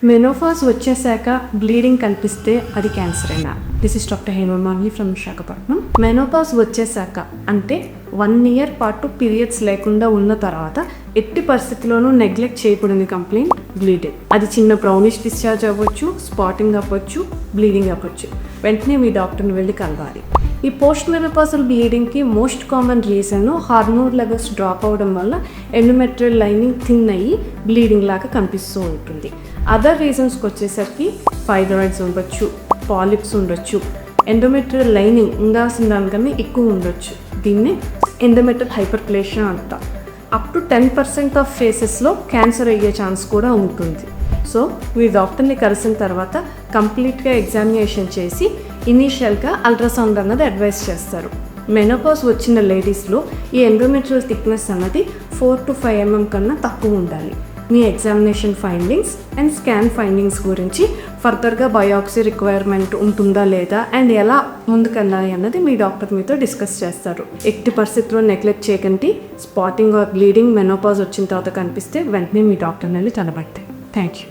Menopause వచ్చేసాక bleeding కనిపిస్తే అది క్యాన్సర్ అయినా? This is doctor Hemamalini from Visakhapatnam. Menopause వచ్చేసాక అంటే 1 year పాటు పీరియడ్స్ లేకుండా ఉన్న తర్వాత ఎట్టి పరిస్థితుల్లోనూ నెగ్లెక్ట్ చేయకూడని కంప్లైంట్ బ్లీడింగ్. అది చిన్న బ్రౌనిష్ డిశ్చార్జ్ అవ్వచ్చు, స్పాటింగ్ అవ్వచ్చు, బ్లీడింగ్ అవ్వచ్చు. వెంటనే మీ డాక్టర్ని వెళ్ళి కలవాలి. ఈ పోస్ట్ మెనోపాజల్ బ్లీడింగ్కి most common reason hormone levels drop అవ్వడం వల్ల ఎండోమెట్రియల్ లైనింగ్ థిన్ అయ్యి బ్లీడింగ్ లాగా కనిపిస్తూ ఉంటుంది. అదర్ రీజన్స్కి వచ్చేసరికి ఫైబ్రాయిడ్స్ ఉండొచ్చు, పాలిప్స్ ఉండొచ్చు, ఎండోమెట్రియల్ లైనింగ్ ఉండాల్సిన దానికన్నా ఎక్కువ ఉండొచ్చు. దీన్ని ఎండోమెట్రియల్ హైపర్ప్లేషియా అంటాం. అప్ టు 10% ఆఫ్ కేసెస్లో క్యాన్సర్ అయ్యే ఛాన్స్ కూడా ఉంటుంది. సో మీ డాక్టర్ని కలిసిన తర్వాత కంప్లీట్గా ఎగ్జామినేషన్ చేసి ఇనీషియల్గా అల్ట్రాసౌండ్ అన్నది అడ్వైస్ చేస్తారు. మెనోపాజ్ వచ్చిన లేడీస్లో ఈ ఎండోమెట్రియల్ థిక్నెస్ అన్నది 4 to 5 mm కన్నా తక్కువ ఉండాలి. మీ examination findings and scan findings గురించి ఫర్దర్గా బయాప్సీ రిక్వైర్మెంట్ ఉంటుందా లేదా అండ్ ఎలా ముందుకెళ్ళాలి అన్నది మీ డాక్టర్ మీతో డిస్కస్ చేస్తారు. ఎట్టి పరిస్థితుల్లో నెగ్లెక్ట్ చేయకండి. స్పాటింగ్ ఆర్ బ్లీడింగ్ మెనోపాజ్ వచ్చిన తర్వాత కనిపిస్తే వెంటనే మీ డాక్టర్ని వెళ్ళి కనబడతాయి. Thank you.